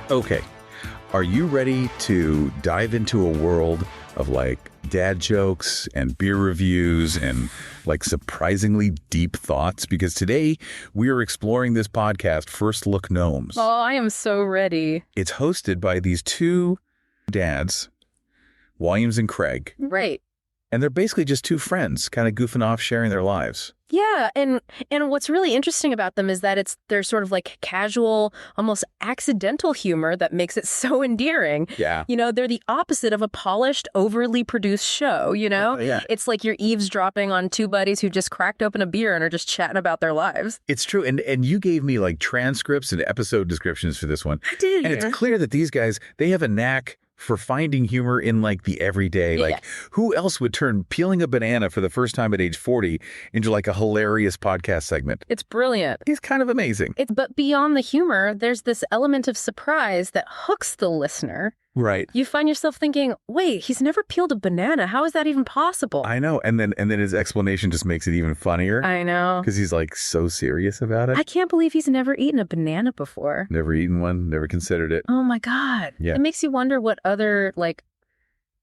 Okay, are you ready to dive into a world of like dad jokes and beer reviews and like surprisingly deep thoughts? Because today we are exploring this podcast, First Look Gnomes. Oh, I am so ready. It's hosted by these two dads, Williams and Craig. Right. And they're basically just two friends kind of goofing off, sharing their lives. Yeah, and what's really interesting about them is that they're sort of like casual, almost accidental humor that makes it so endearing. Yeah. You know, they're the opposite of a polished, overly produced show, you know? Yeah. It's like you're eavesdropping on two buddies who just cracked open a beer and are just chatting about their lives. It's true. And you gave me like transcripts and episode descriptions for this one. I did. And it's clear that these guys, they have a knack for finding humor in like the everyday. Like who else would turn peeling a banana for the first time at age 40 into like a hilarious podcast segment? It's brilliant. It's kind of amazing. But beyond the humor, there's this element of surprise that hooks the listener. Right. You find yourself thinking, wait, he's never peeled a banana. How is that even possible? I know. And then his explanation just makes it even funnier. I know. Because he's like so serious about it. I can't believe he's never eaten a banana before. Never eaten one, never considered it. Oh my God. Yeah. It makes you wonder what other like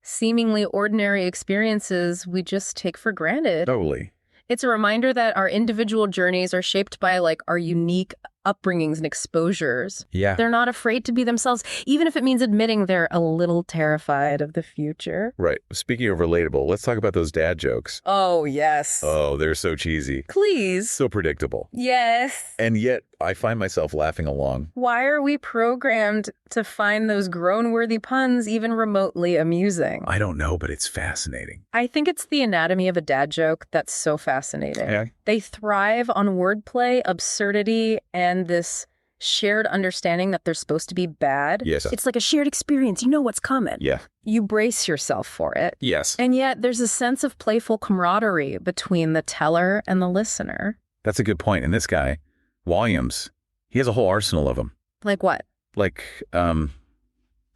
seemingly ordinary experiences we just take for granted. Totally. It's a reminder that our individual journeys are shaped by like our unique upbringings and exposures. Yeah. They're not afraid to be themselves, even if it means admitting they're a little terrified of the future. Right. Speaking of relatable, let's talk about those dad jokes. Oh, yes. Oh, they're so cheesy. Please. So predictable. Yes. And yet I find myself laughing along. Why are we programmed to find those groan-worthy puns even remotely amusing? I don't know, but it's fascinating. I think it's the anatomy of a dad joke that's so fascinating. Yeah. They thrive on wordplay, absurdity, and this shared understanding that they're supposed to be bad. Yes. It's like a shared experience. You know what's coming. Yeah. You brace yourself for it. Yes. And yet there's a sense of playful camaraderie between the teller and the listener. That's a good point. And this guy, Williams, he has a whole arsenal of them. Like what? Like,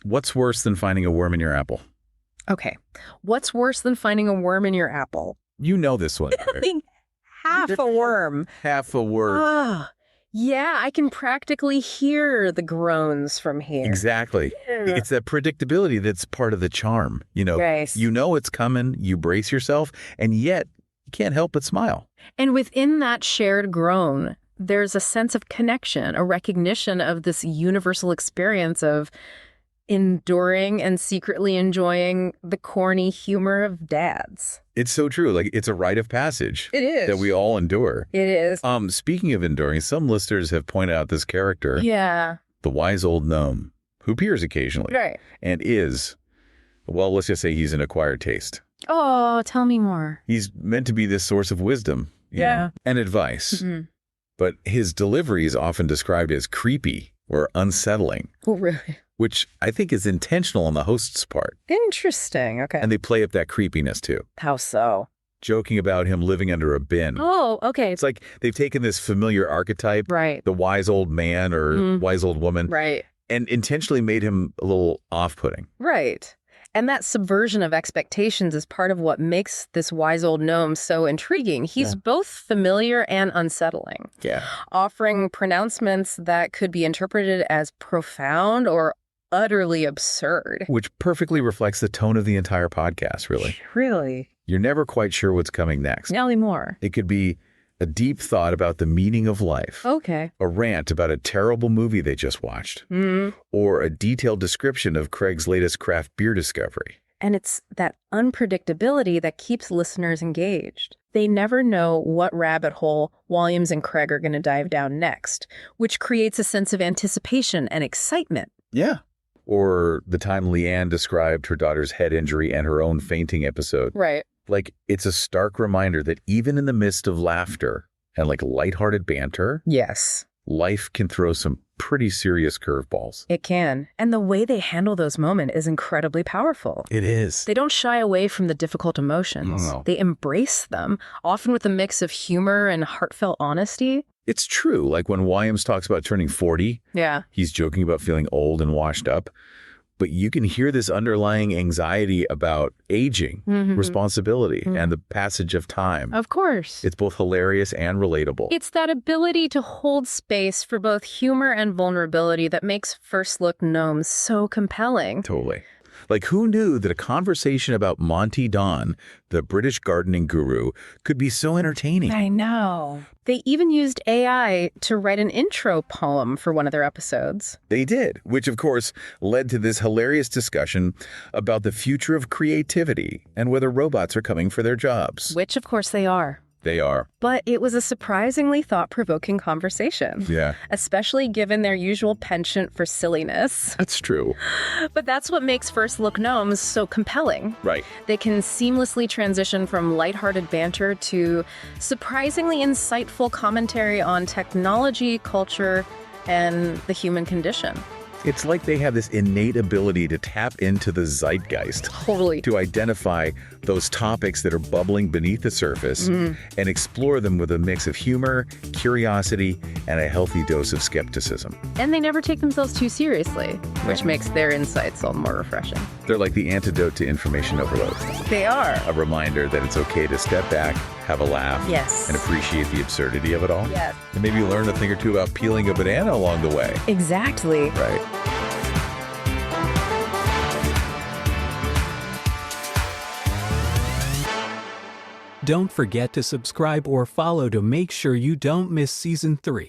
what's worse than finding a worm in your apple? Okay. What's worse than finding a worm in your apple? You know this one. Half a worm. Half a word. Ah, yeah, I can practically hear the groans from here. Exactly. It's that predictability that's part of the charm. You know, Right. You know it's coming, you brace yourself, and yet you can't help but smile. And within that shared groan, there's a sense of connection, a recognition of this universal experience of enduring and secretly enjoying the corny humor of dads. It's so true. Like, it's a rite of passage. It is. That we all endure. It is. Speaking of enduring, some listeners have pointed out this character, Yeah. the wise old gnome, who appears occasionally. Right. And is, well, let's just say he's an acquired taste. Oh, tell me more. He's meant to be this source of wisdom, you know, and advice. Mm-hmm. But his delivery is often described as creepy or unsettling, Oh, really? which I think is intentional on the host's part. Interesting. Okay. And they play up that creepiness too, How so? joking about him living under a bin. Oh, okay. It's like they've taken this familiar archetype, Right. the wise old man or wise old woman, Right. and intentionally made him a little off-putting. Right. And that subversion of expectations is part of what makes this wise old gnome so intriguing. He's both familiar and unsettling, Yeah. offering pronouncements that could be interpreted as profound or utterly absurd. Which perfectly reflects the tone of the entire podcast, really. Really? You're never quite sure what's coming next. Tell me more. It could be a deep thought about the meaning of life, Okay. a rant about a terrible movie they just watched, Mm-hmm. or a detailed description of Craig's latest craft beer discovery. And it's that unpredictability that keeps listeners engaged. They never know what rabbit hole Williams and Craig are going to dive down next, which creates a sense of anticipation and excitement. Yeah. Or the time Leanne described her daughter's head injury and her own fainting episode. Right. Like, it's a stark reminder that even in the midst of laughter and like lighthearted banter, Yes, life can throw some pretty serious curveballs. it can. And the way they handle those moments is incredibly powerful. It is. They don't shy away from the difficult emotions. No. They embrace them, often with a mix of humor and heartfelt honesty. It's true. Like when Williams talks about turning 40, Yeah. he's joking about feeling old and washed up. but you can hear this underlying anxiety about aging, responsibility, and the passage of time. Of course. It's both hilarious and relatable. It's that ability to hold space for both humor and vulnerability that makes First Look Gnomes so compelling. Totally. Like, who knew that a conversation about Monty Don, the British gardening guru, could be so entertaining? I know. They even used AI to write an intro poem for one of their episodes. They did, which of course led to this hilarious discussion about the future of creativity and whether robots are coming for their jobs. Which, of course, they are. They are. But it was a surprisingly thought-provoking conversation. Yeah. Especially given their usual penchant for silliness. That's true. But that's what makes First Look Gnomes so compelling. Right. They can seamlessly transition from lighthearted banter to surprisingly insightful commentary on technology, culture, and the human condition. It's like they have this innate ability to tap into the zeitgeist. Totally. To identify those topics that are bubbling beneath the surface and explore them with a mix of humor, curiosity, and a healthy dose of skepticism. And they never take themselves too seriously, which makes their insights all the more refreshing. They're like the antidote to information overload. They are. A reminder that it's okay to step back, have a laugh, Yes. and appreciate the absurdity of it all. Yes. And maybe learn a thing or two about peeling a banana along the way. Exactly. Right. Don't forget to subscribe or follow to make sure you don't miss Season 3.